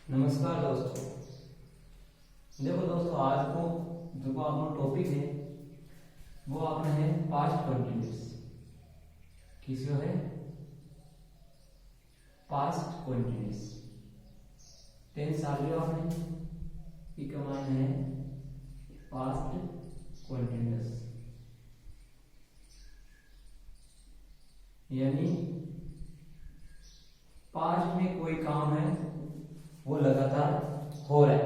नमस्कार दोस्तों। देखो दोस्तों, आज को जो अपना टॉपिक है वो अपना है पास्ट कंटिन्यूस। किसको है? Past continuous. टेंस आ गया आपने की कमांड है पास्ट कंटिन्यूस, यानी पास्ट में कोई काम है वो लगातार हो रहा है।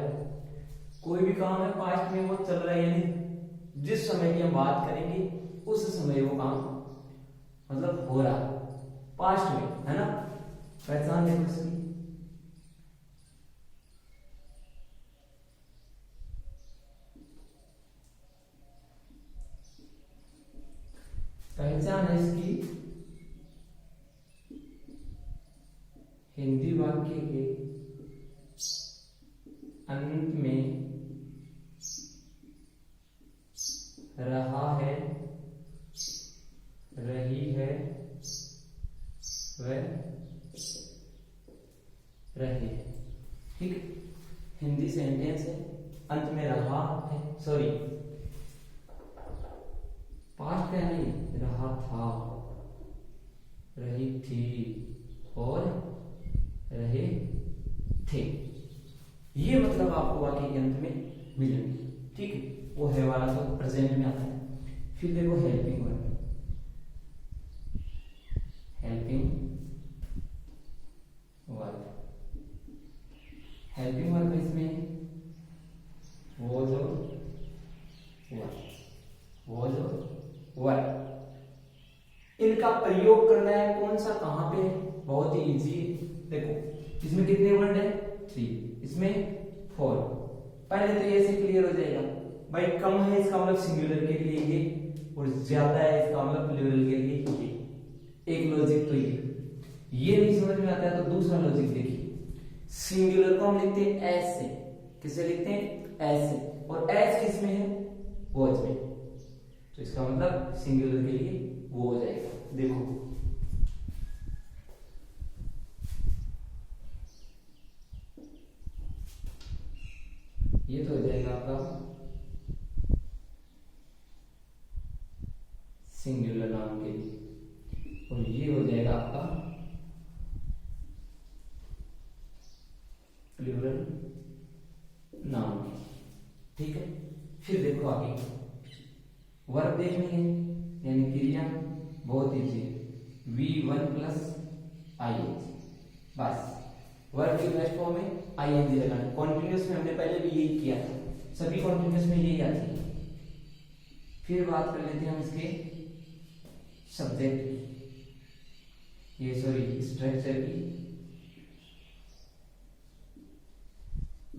कोई भी काम है पास्ट में वो चल रहा है, यानी जिस समय की हम बात करेंगे उस समय वो काम मतलब हो रहा है पास्ट में, है ना। पहचान देखो इसकी। पहचान है इसकी हिंदी वाक्य के अंत में रहा है, रही है, वह रहे। ठीक, हिंदी सेंटेंस है, अंत में रहा है, सॉरी पास्ट का नहीं, रहा था, रही थी और रहे थे। ये मतलब आपको वाक्य के अंत में मिलेंगे। ठीक है, वो है वाला तो प्रेजेंट में आता है। फिर देखो helping verb. Helping verb, helping verb इसमें वो जो वर्ब, इनका प्रयोग करना है कौन सा, कहां पे है? बहुत ही इजी है। देखो इसमें कितने वर्ड है? 3, इसमें 4। पहले तो ये से क्लियर हो जाएगा भाई, कम है इसका मतलब सिंगुलर के लिए ये, और ज्यादा है इसका मतलब प्लूरल के लिए ये। एक लॉजिक तो ये नहीं समझ में आता है तो दूसरा लॉजिक देखिए। सिंगुलर को हम लिखते हैं एस से। किससे लिखते हैं? एस से। और एस किस में है? वॉज में। तो इसका मतलब सिंगुलर के लिए वो हो जाएगा। देखो ये तो हो जाएगा आपका सिंगुलर नाउन के लिए, और ये हो जाएगा आपका प्लूरल नाउन के। ठीक है, फिर देखो आगे वर्ब देखनी है, यानी क्रिया। बहुत इजी है, V1 प्लस ING। बस वर्ब की फर्स्ट फॉर्म में ING लगाना। कॉन्टिन्यूस में हमने पहले भी यही किया था, सभी कॉन्टिन्यूस में यही आती है। फिर बात कर लेते हैं हम इसके सब्जेक्ट की, ये सॉरी स्ट्रक्चर की।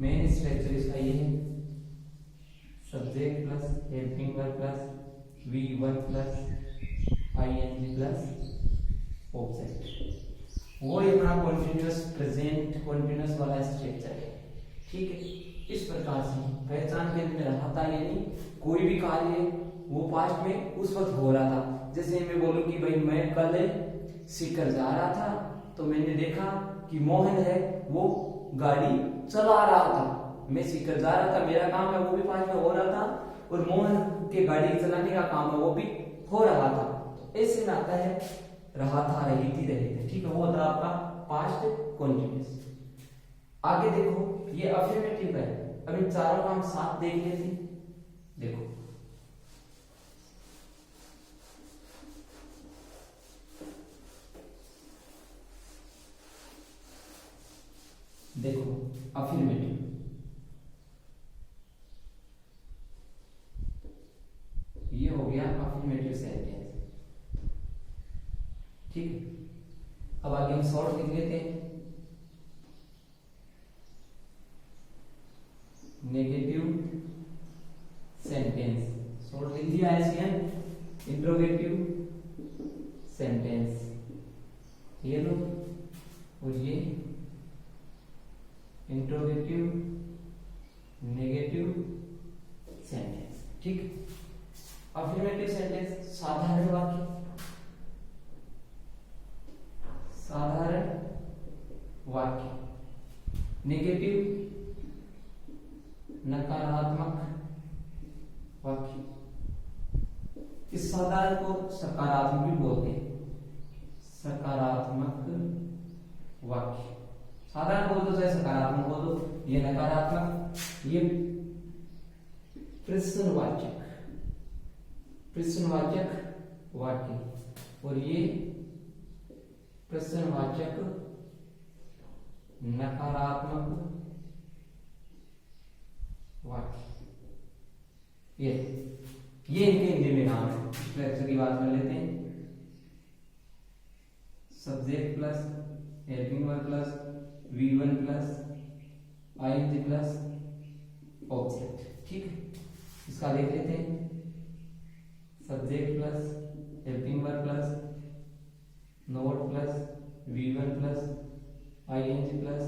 मेन स्ट्रक्चर इसका ये है, subject plus helping verb plus V1 plus ING plus object. वो अपना कॉन्टिन्यूस प्रेजेंट कॉन्टिन्यूस वाला स्ट्रक्चर है। ठीक है, इस प्रकार से पहचान के अंदर रहा था, यानी कोई भी कार्य वो पास्ट में उस वक्त हो रहा था। जैसे मैं बोलूं कि भाई मैं कल सीकर जा रहा था तो मैंने देखा कि मोहन है वो गाड़ी चला रहा था। मैं सीकर जा रहा था, मेरा काम है वो भी पास्ट में हो रहा था, और मोहन के गाड़ी चलाने का काम है वो भी हो रहा था। तो ऐसे में आता है रहा था, रही थी, रहे थे। ठीक है, वो था आपका पास्ट कंटिन्यूअस। आगे देखो ये अफर्मेटिव है। अब इन चारों का हम साथ देख लेते। देखो देखो अफर्मेटिव, ये हो गया अफर्मेटिव सेंटेंस। ठीक है, अब आगे हम शॉर्ट लिख लेते हैं। नेगेटिव सेंटेंस शॉर्ट लिख दिया एसएन। इंट्रोगेटिव सेंटेंस ये लो, और ये इंट्रोगेटिव नेगेटिव सेंटेंस। ठीक, अफर्मेटिव सेंटेंस साधारण वाक्य, साधारण वाक्य। नेगेटिव नकारात्मक वाक्य, इस साधारण को सकारात्मक भी बोलते हैं, सकारात्मक वाक्य। साधारण बोल दो चाहे सकारात्मक बोल दो, ये नकारात्मक, ये प्रश्नवाचक, प्रश्नवाचक वाक्य, और ये प्रश्नवाचक नकारात्मक वाक्य। ये इनके हिंदी में नाम है। लेक्चर की बात कर लेते हैं। Subject plus helping verb plus V1 plus ING plus object. ठीक है, इसका देख लेते हैं। Subject plus helping verb plus note plus V1 plus ING plus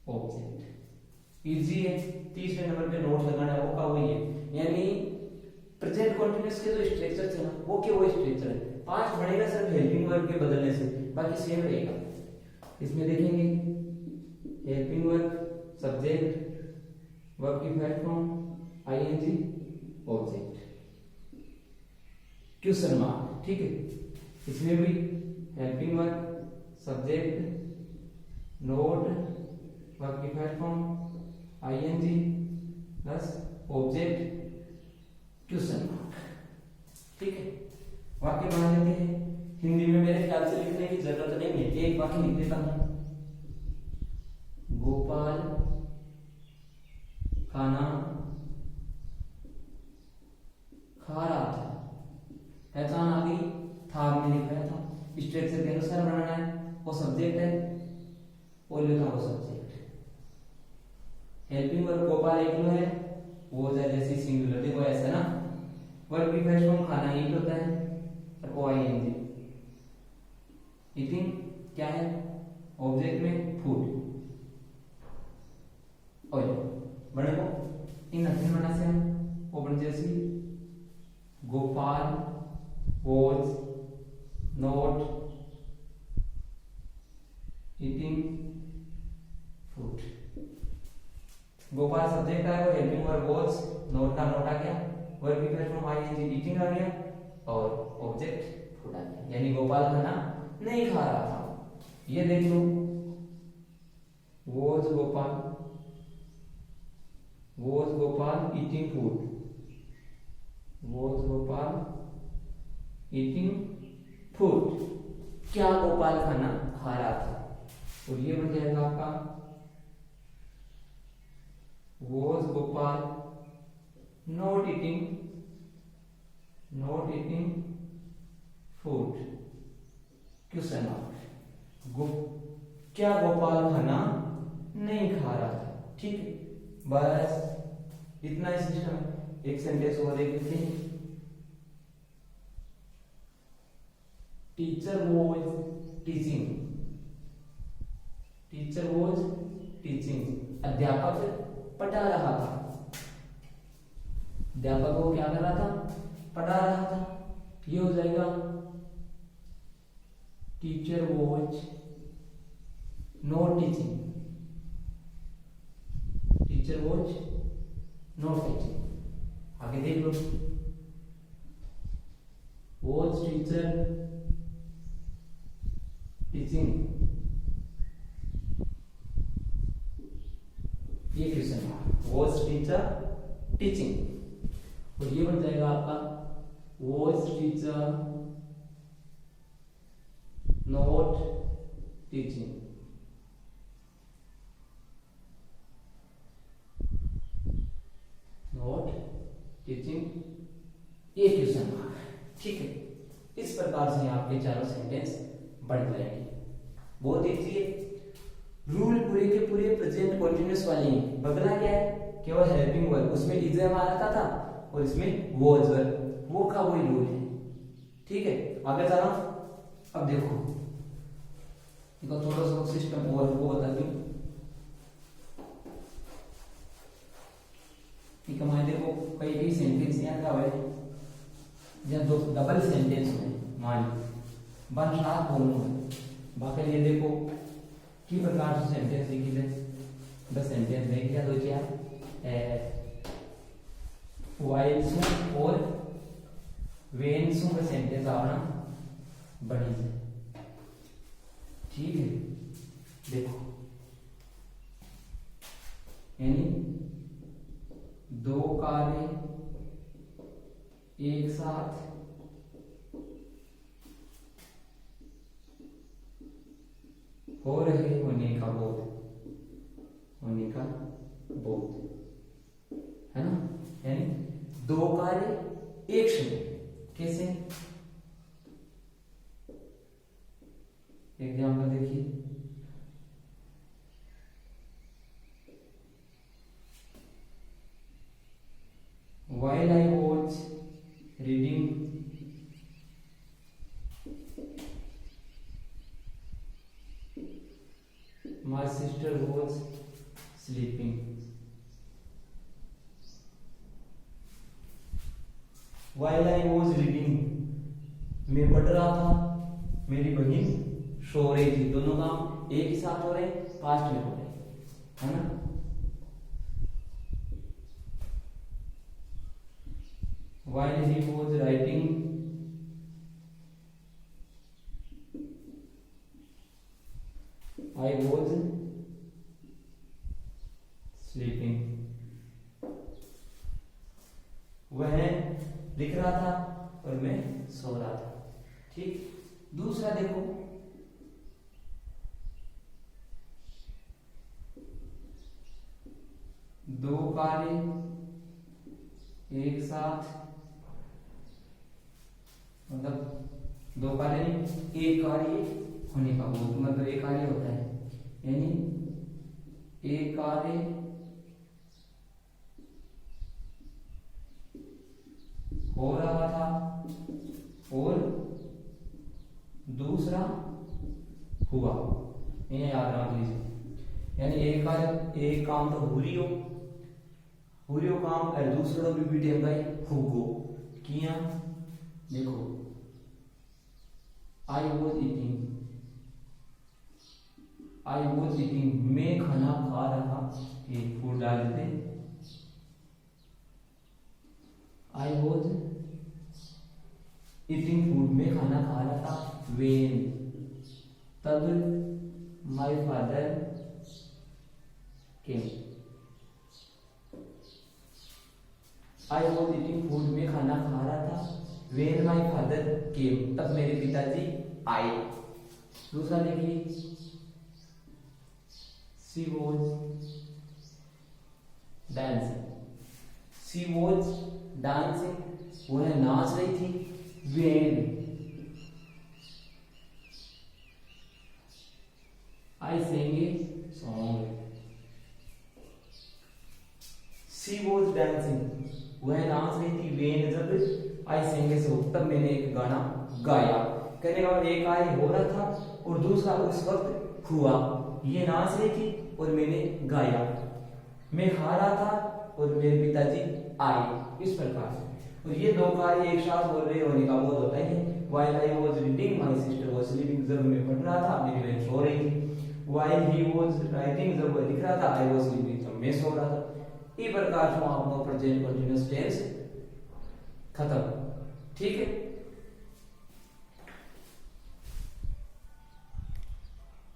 object. Easy है। तीसरे नंबर पे नोट लगाना है, वो का वही है, यानी प्रेजेंट कॉन्टिन्यूअस के जो स्ट्रक्चर थे ना वो के वो स्ट्रक्चर है। 5 बढ़ेगा सिर्फ हेल्पिंग वर्ब के बदलने से, बाकी सेम रहेगा। इसमें देखेंगे हेल्पिंग वर्ब, सब्जेक्ट, वर्ब की fact form, ING, object, question mark. ठीक है, इसमें भी helping verb, subject, not, verb की fact form, ING plus object, question mark. ठीक है, वाक्य बना लेते हैं। हिंदी में मेरे ख्याल से लिखने की जरूरत नहीं है, एक वाक्य लिख देता हूं। गोपाल खाना खा रहा था, पहचान आ गई, था हमने लिखा था। स्ट्रक्चर के अनुसार बनाना है, वो सब्जेक्ट है और लिखा वो सब्जेक्ट। हेल्पिंग वर्ब गोपाल एक लो है, वो हो जाए जैसे सिंगुलर, देखो ऐसा ना। वर्ब की फर्स्ट फॉर्म खाना ईट होता है और ING। ईटिंग क्या है, ऑब्जेक्ट में फूड। और बड़े को इन अध्ययन बना से हम ओपन जैसी Gopal was not eating food. Gopal subject है, वो हेल्पिंग वर्ब वॉज, नोट का नोट आ गया, वर्ब की फर्स्ट फॉर्म ING, ईटिंग आ गया और ऑब्जेक्ट फूड आ गया, यानी गोपाल खाना नहीं खा रहा था। ये देख लो, was Gopal eating food, was Gopal eating food, क्या गोपाल खाना खा रहा था। और ये बन जाएगा आपका was Gopal not eating food, question mark. क्या गोपाल खाना नहीं खा रहा था। ठीक है, बस इतना ही सिस्टम। एक सेंटेंस और देख लेते हैं। टीचर वॉज टीचिंग, अध्यापक पढ़ा रहा था। अध्यापक को क्या कर रहा था, पढ़ा रहा था। ये हो जाएगा teacher was not teaching, teacher was not teaching. आगे देख लो, वॉज टीचर टीचिंग, ये question mark, was teacher teaching. और ये बन जाएगा आपका was teacher not teaching. Not teaching, ये क्वेश्चन मार्क। ठीक है, इस प्रकार से आपके चारों सेंटेंस बन जाएंगे। बहुत इजी है। रूल पूरे के पूरे प्रेजेंट कंटीन्यूअस वाले हैं। बदला क्या है, केवल हेल्पिंग वर्ब, उसमें इज हमारा था और इसमें वॉज वर्ब, वो का वही रूल है। ठीक है, आगे चला। अब देखो थोड़ा सा सिस्टम और वो बता दूं। ठीक है, मान देखो कई सेंटेंस यहाँ का है, जब दो डबल सेंटेंस में मान बन रहा बोलूंगा, बाकी ये देखो कि प्रकार से सेंटेंस लिखी जाए। बस सेंटेंस देख क्या दो क्या वाइल सु और वेन सु का सेंटेंस आवना बनी जाए। ठीक है, देखो यानी दो कारें एक साथ हो रहे होने का बोध है ना, यानी दो कार्य एक समय। कैसे? एग्जाम्पल देखिए, while I was reading my sister was sleeping। while I was reading, मैं पढ़ रहा था, मेरी बहन सो रही थी। दोनों काम एक ही साथ हो रहे, पास्ट में हो रहे, है ना। while he was writing I was sleeping। वह लिख रहा था और मैं सो रहा था। ठीक, दूसरा देखो, दो कार्य एक साथ, मतलब दो कार्य नहीं, एक कार्य होने का बोध, मतलब एक कार्य होता है, यानी एक कार्य हो रहा था और दूसरा हुआ। ये याद रख लीजिए, यानी एक काम तो हो रही हो काम और दूसरा भी बीटे भाई हुगो किया। देखो, आई वॉज ईटिंग, मैं खाना खा रहा, एक फूड डाल देते, आई वॉज ईटिंग फूड, मैं खाना खा रहा था, वेन, तब my father came. I was eating food, मैं खाना खा रहा था, वेन माई फादर केम, तब मेरे पिताजी आए। दूसरा देखिए, शी वॉज डांसिंग, वह नाच रही थी, when I sang a song. She was dancing, वह नाच रही थी, वेन जब आई सेंग ए सॉन्ग, तब मैंने एक गाना गाया। कहने का एक कार्य हो रहा था और दूसरा उस वक्त हुआ। ये नाच रही थी और मैंने गाया, मैं खा रहा था और मेरे पिताजी आए, इस प्रकार से। और ये दो कार्य एक साथ बोल रहे होने का बोध होता है। while I was reading my sister was sleeping, जब मैं पढ़ रहा था मेरी बहन सो रही थी। while he was writing, जब वह लिख रहा था, I was sleeping, जब मैं सो रहा था। इस प्रकार से आपको प्रेजेंट कंटीन्यूअस टेंस खत्म। ठीक है।